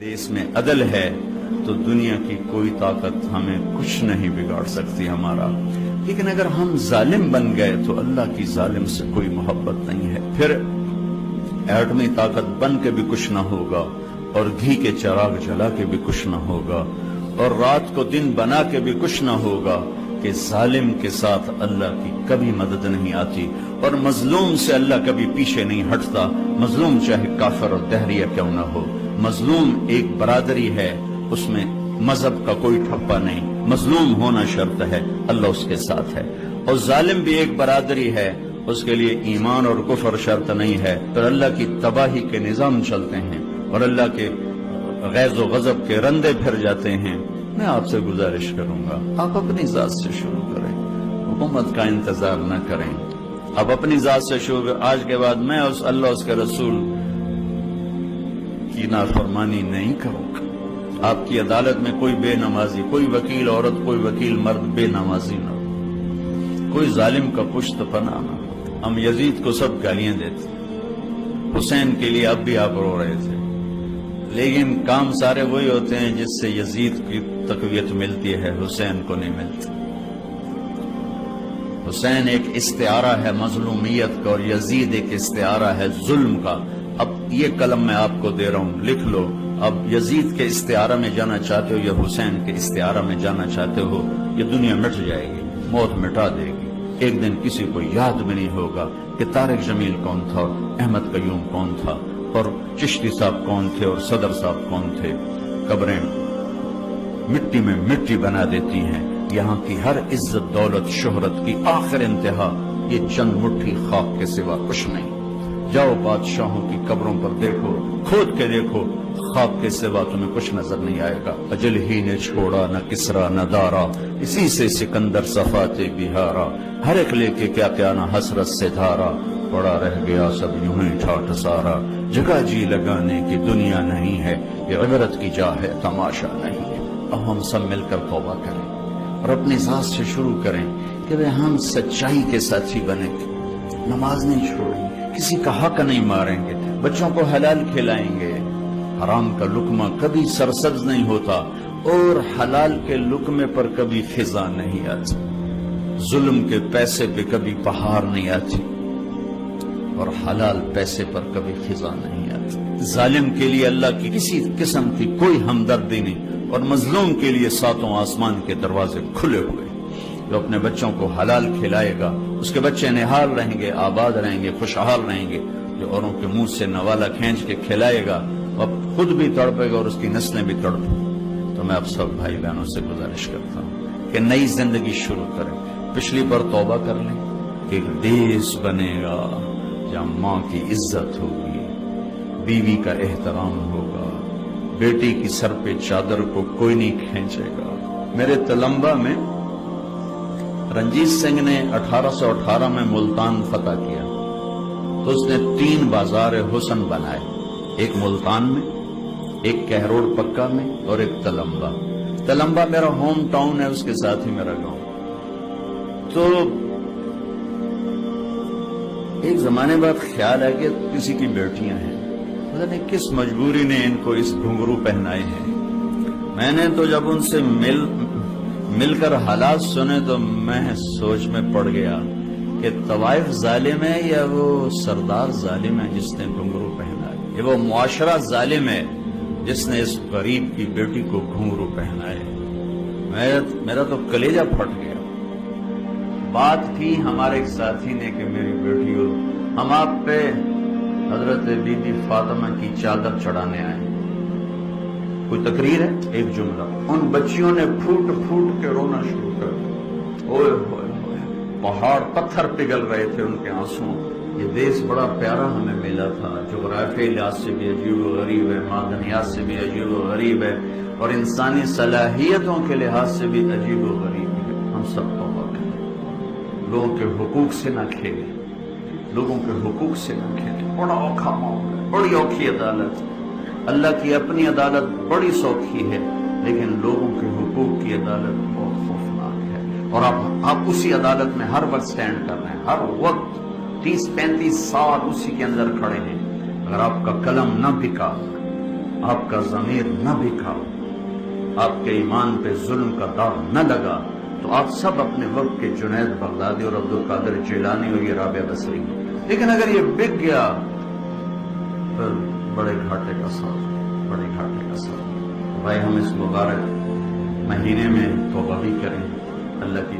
دیس میں عدل ہے تو دنیا کی کوئی طاقت ہمیں کچھ نہیں بگاڑ سکتی ہمارا، لیکن اگر ہم ظالم بن گئے تو اللہ کی ظالم سے کوئی محبت نہیں ہے۔ پھر ایٹمی طاقت بن کے بھی کچھ نہ ہوگا، اور گھی کے چراغ جلا کے بھی کچھ نہ ہوگا، اور رات کو دن بنا کے بھی کچھ نہ ہوگا، کہ ظالم کے ساتھ اللہ کی کبھی مدد نہیں آتی، اور مظلوم سے اللہ کبھی پیچھے نہیں ہٹتا، مظلوم چاہے کافر اور دہریہ کیوں نہ ہو۔ مظلوم ایک برادری ہے، اس میں مذہب کا کوئی ٹھپا نہیں، مظلوم ہونا شرط ہے، اللہ اس کے ساتھ ہے۔ اور ظالم بھی ایک برادری ہے، اس کے لیے ایمان اور کفر شرط نہیں ہے، پھر اللہ کی تباہی کے نظام چلتے ہیں اور اللہ کے غیظ و غضب کے رندے پھر جاتے ہیں۔ میں آپ سے گزارش کروں گا، آپ اپنی ذات سے شروع کریں، حکومت کا انتظار نہ کریں، آپ اپنی ذات سے شروع کریں۔ آج کے بعد میں اللہ اس کے رسول کی نافرمانی نہیں کروں گا۔ آپ کی عدالت میں کوئی بے نمازی، کوئی وکیل عورت، کوئی وکیل مرد بے نمازی نہ ہو، کوئی ظالم کا پشت پناہ نہ ہو۔ ہم یزید کو سب گالیاں دیتے، حسین کے لیے اب بھی آپ رو رہے تھے، لیکن کام سارے وہی ہوتے ہیں جس سے یزید کی تقویت ملتی ہے، حسین کو نہیں ملتی۔ حسین ایک استعارہ ہے مظلومیت کا، اور یزید ایک استعارہ ہے ظلم کا۔ اب یہ قلم میں آپ کو دے رہا ہوں، لکھ لو۔ اب یزید کے استعارہ میں جانا چاہتے ہو یا حسین کے استعارہ میں جانا چاہتے ہو، یہ دنیا مٹ جائے گی، موت مٹا دے گی۔ ایک دن کسی کو یاد بھی نہیں ہوگا کہ طارق جمیل کون تھا، احمد قیوم کون تھا، اور چشتی صاحب کون تھے، اور صدر صاحب کون تھے۔ قبریں مٹی میں مٹی بنا دیتی ہیں، یہاں کی ہر عزت، دولت، شہرت کی آخر انتہا یہ چند مٹھی خاک کے سوا کچھ نہیں۔ جاؤ بادشاہوں کی قبروں پر دیکھو، کھود کے دیکھو، خاک کے سوا تمہیں کچھ نظر نہیں آئے گا۔ اجل ہی نے چھوڑا نہ کسرا نہ دارا، اسی سے سکندر صفات بہارا، ہر ایک لے کے کیا کیا نہ حسرت سے دھارا، پڑا رہ گیا سب یوں ہی ٹھاٹھ سارا۔ جگہ جی لگانے کی دنیا نہیں ہے، یہ عبرت کی جا ہے، تماشا نہیں ہے۔ اب ہم سب مل کر توبہ کریں اور اپنی ذات سے شروع کریں کہ ہم سچائی کے ساتھی بنیں گے، نماز نہیں چھوڑیں گے، کسی کا حق نہیں ماریں گے، بچوں کو حلال کھلائیں گے۔ حرام کا لقمہ کبھی سرسبز نہیں ہوتا، اور حلال کے لقمے پر کبھی خزاں نہیں آتی، ظلم کے پیسے پہ کبھی بہار نہیں آتی، اور حلال پیسے پر کبھی خزاں نہیں آتی۔ ظالم کے لیے اللہ کی کسی قسم کی کوئی ہمدردی نہیں، اور مظلوم کے لیے ساتوں آسمان کے دروازے کھلے ہوئے۔ جو اپنے بچوں کو حلال کھلائے گا، اس کے بچے نہال رہیں گے، آباد رہیں گے، خوشحال رہیں گے۔ جو اوروں کے منہ سے نوالا کھینچ کے کھلائے گا، اب خود بھی تڑپے گا اور اس کی نسلیں بھی تڑپیں۔ تو میں اب سب بھائی بہنوں سے گزارش کرتا ہوں کہ نئی زندگی شروع کریں، پچھلی پر توبہ کر لیں۔ ایک دیس بنے گا جہاں ماں کی عزت ہوگی، بیوی کا احترام ہوگا، بیٹی کی سر پہ چادر کو کوئی نہیں کھینچے گا۔ میرے تلمبا میں رنجیت سنگھ نے 1818 میں ملتان فتح کیا، تو اس نے 3 بازار حسن بنائے، ایک ملتان میں، ایک کہروڑ پکا میں، اور ایک تلمبا۔ تلمبا میرا ہوم ٹاؤن ہے، اس کے ساتھ ہی میرا گاؤں۔ تو ایک زمانے بعد خیال ہے کہ کسی کی بیٹیاں ہیں، پتہ نہیں کس مجبوری نے ان کو اس گھنگرو پہنائے ہیں۔ میں نے تو جب ان سے مل کر حالات سنے تو میں سوچ میں پڑ گیا کہ طوائف ظالم ہے یا وہ سردار ظالم ہے جس نے گھنگرو پہنا ہے، یہ وہ معاشرہ ظالم ہے جس نے اس غریب کی بیٹی کو گھنگرو پہنا ہے۔ میرا تو کلیجہ پھٹ گیا۔ بات تھی ہمارے ایک ساتھی نے کہ میری بیٹی ہو، ہم آپ پہ حضرت بی بی فاطمہ کی چادر چڑھانے آئے، کوئی تقریر ہے، ایک جملہ، ان بچیوں نے پھوٹ پھوٹ کے رونا شروع کر دیا۔ اوئے ہوئے ہوئے، پہاڑ پتھر پگھل رہے تھے ان کے آنسوں۔ یہ دیس بڑا پیارا ہمیں ملا تھا، جغرافیائی لحاظ سے بھی عجیب و غریب ہے، معدنیات سے بھی عجیب و غریب ہے، اور انسانی صلاحیتوں کے لحاظ سے بھی عجیب و غریب ہے۔ ہم سب توبہ کریں، لوگوں کے حقوق سے نہ کھیلیں، لوگوں کے حقوق سے نہ کھیلیں۔ بڑا اوکھا معاملہ ہے، بڑی اوکھی عدالت۔ اللہ کی اپنی عدالت بڑی سوکھی ہے، لیکن لوگوں کے حقوق کی عدالت بہت خوفناک ہے، اور آپ اسی عدالت میں ہر وقت سٹینڈ کر رہے ہیں، ہر وقت 30-35 سال اسی کے اندر کھڑے ہیں۔ اگر آپ کا قلم نہ بکا، آپ کا ضمیر نہ بکھا، آپ کے ایمان پہ ظلم کا داغ نہ لگا، تو آپ سب اپنے وقت کے جنید بغدادی اور عبد القادر جیلانی اور یہ رابعہ بصری. لیکن اگر یہ بک گیا پھر بڑے گھاٹے کا سوال، بڑے گھاٹے کا سوال. بھائی ہم اس مبارک مہینے میں توبہ بھی کریں، اللہ کی